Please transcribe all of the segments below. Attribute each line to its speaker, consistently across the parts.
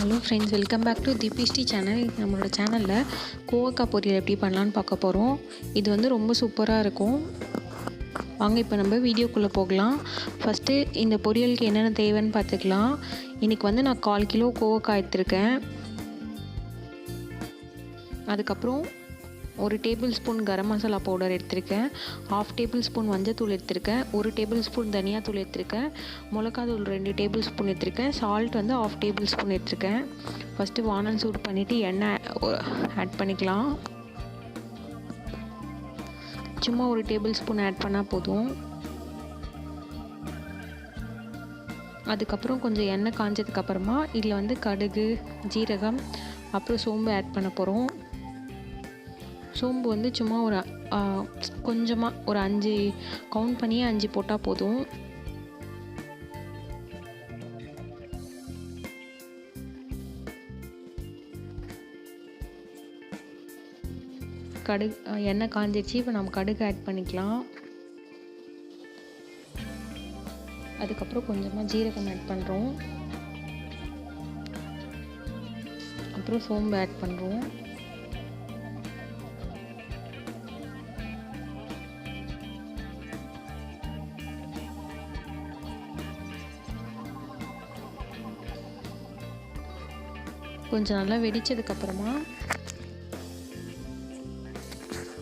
Speaker 1: Hello friends, welcome back to தீபிஸ்டி channel. நம்மளோட சேனலில் கோவக்காய் பொரியல் எப்படி பண்ணலான்னு பார்க்க போகிறோம். இது வந்து ரொம்ப சூப்பராக இருக்கும். வாங்க இப்போ நம்ம வீடியோக்குள்ளே போகலாம். ஃபஸ்ட்டு இந்த பொரியலுக்கு என்னென்ன தேவைன்னு பார்த்துக்கலாம். இன்றைக்கி வந்து நான் 1/4 கிலோ கோவக்காய் எடுத்திருக்கேன். அதுக்கப்புறம் 1 table spoon garam masala powder எடுத்திருக்கேன். 1/2 டேபிள் ஸ்பூன் மஞ்சத்தூள் எடுத்திருக்கேன். 1 டேபிள் ஸ்பூன் தனியாத்தூள் எடுத்திருக்கேன். மிளகாத்தூள் 2 டேபிள் ஸ்பூன் எடுத்திருக்கேன். சால்ட் வந்து 1/2 டேபிள் ஸ்பூன் எடுத்திருக்கேன். ஃபஸ்ட்டு வானல் சூடு பண்ணிவிட்டு எண்ணெய் ஆட் பண்ணிக்கலாம். சும்மா 1 டேபிள் ஸ்பூன் ஆட் பண்ணால் போதும். அதுக்கப்புறம் கொஞ்சம் எண்ணெய் காஞ்சதுக்கப்புறமா இதில் வந்து கடுகு, ஜீரகம், அப்புறம் சோம்பு ஆட் பண்ண போகிறோம். சோம்பு வந்து சும்மா கொஞ்சமாக ஒரு 5 கவுண்ட் பண்ணி 5 போட்டால் போதும். எண்ணெய் காஞ்சிடுச்சு. இப்போ நம்ம கடுகு ஆட் பண்ணிக்கலாம். அதுக்கப்புறம் கொஞ்சமாக ஜீரகம் ஆட் பண்ணுறோம். அப்புறம் சோம்பு ஆட் பண்ணுறோம். கொஞ்சம் நல்லா வெடித்ததுக்கப்புறமா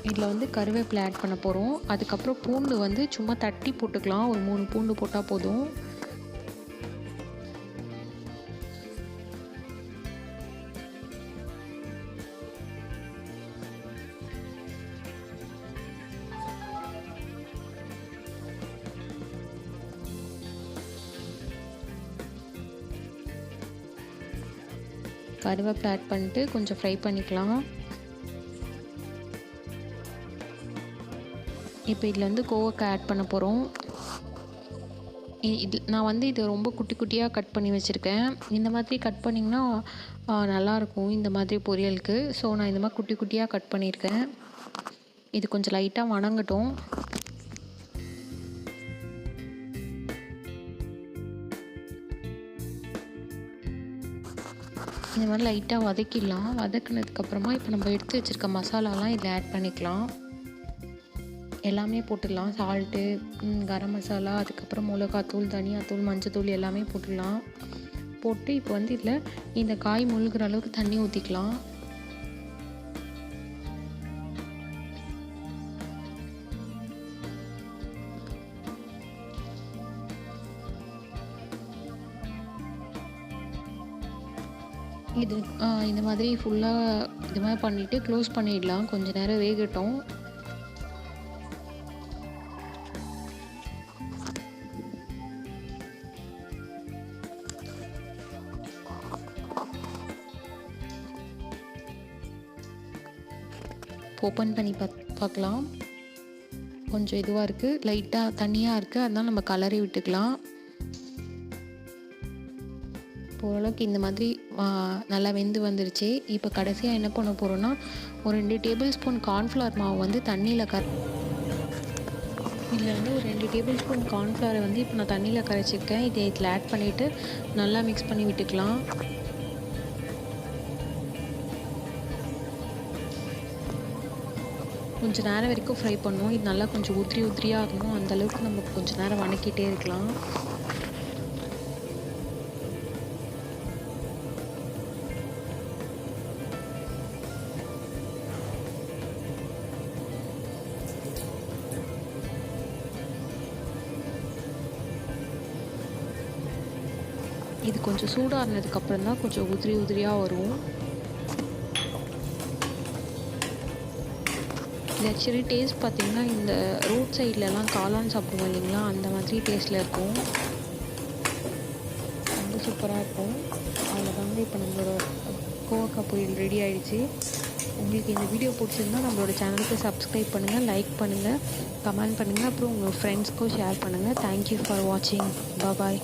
Speaker 1: இதில் வந்து கருவேப்பிலை ஆட் பண்ண போகிறோம். அதுக்கப்புறம் பூண்டு வந்து சும்மா தட்டி போட்டுக்கலாம். ஒரு 3 பூண்டு போட்டால் போதும். கருவேப்பிலை ஆட் பண்ணிட்டு கொஞ்சம் ஃப்ரை பண்ணிக்கலாம். இப்போ இதில் வந்து கோவக்காய் ஆட் பண்ண போகிறோம். நான் வந்து இது ரொம்ப குட்டி குட்டியாக கட் பண்ணி வச்சுருக்கேன். இந்த மாதிரி கட் பண்ணிங்கன்னா நல்லாயிருக்கும் இந்த மாதிரி பொரியலுக்கு. ஸோ நான் இந்த மாதிரி குட்டி குட்டியாக கட் பண்ணியிருக்கேன். இது கொஞ்சம் லைட்டாக வணங்கட்டும். இந்த மாதிரி லைட்டாக வதக்கிடலாம். வதக்கினதுக்கப்புறமா இப்போ நம்ம எடுத்து வச்சுருக்க மசாலாலாம் இதில் ஆட் பண்ணிக்கலாம். எல்லாமே போட்டுடலாம். சால்ட்டு, கரம் மசாலா, அதுக்கப்புறம் மிளகாத்தூள், தனியாத்தூள், மஞ்சத்தூள் எல்லாமே போட்டுடலாம். போட்டு இப்போ வந்து இதில் இந்த காய் முழுகிற அளவுக்கு தண்ணி ஊற்றிக்கலாம். இது இந்த மாதிரி ஃபுல்லாக இது மாதிரி பண்ணிவிட்டு க்ளோஸ் பண்ணிடலாம். கொஞ்சம் நேரம் வேகட்டும். ஓப்பன் பண்ணி பார்க்கலாம். கொஞ்சம் இதுவாக இருக்குது, லைட்டாக தண்ணியாக இருக்குது. அதனால் நம்ம கலரி விட்டுக்கலாம். ஓரளவுக்கு இந்த மாதிரி நல்லா வெந்து வந்துருச்சு. இப்போ கடைசியாக என்ன பண்ண போகிறோன்னா, ஒரு 2 டேபிள் ஸ்பூன் கார்ன்ஃப்ளவர் மாவு வந்து தண்ணியில் இதில் வந்து ஒரு 2 டேபிள் ஸ்பூன் கார்ன்ஃப்ளவரை வந்து இப்போ நான் தண்ணியில் கரைச்சிருக்கேன். இதை இதில் ஆட் பண்ணிவிட்டு நல்லா மிக்ஸ் பண்ணி விட்டுக்கலாம். கொஞ்சம் நேரம் வரைக்கும் ஃப்ரை பண்ணுவோம். இது நல்லா கொஞ்சம் உதிரியாக ஆகணும். அந்தளவுக்கு நம்ம கொஞ்சம் நேரம் வணக்கிட்டே இருக்கலாம். இது கொஞ்சம் சூடானதுக்கப்புறம் தான் கொஞ்சம் உதிரியாக வரும். இது ஆக்சுவலி டேஸ்ட் பார்த்திங்கன்னா இந்த ரோட் சைட்லலாம் காளான் சாப்பிடுவோம் இல்லைங்களா, அந்த மாதிரி டேஸ்ட்டில் இருக்கும். ரொம்ப சூப்பராக இருக்கும். அவ்வளோதாங்க, இப்போ நம்மளோட கோவக்காய் பொரியல் ரெடி ஆகிடுச்சு. உங்களுக்கு இந்த வீடியோ பிடிச்சிருந்தா நம்மளோட சேனலுக்கு சப்ஸ்கிரைப் பண்ணுங்கள், லைக் பண்ணுங்கள், கமெண்ட் பண்ணுங்கள், அப்புறம் உங்கள் ஃப்ரெண்ட்ஸ்க்கும் ஷேர் பண்ணுங்கள். தேங்க்யூ ஃபார் வாட்சிங். பாய்.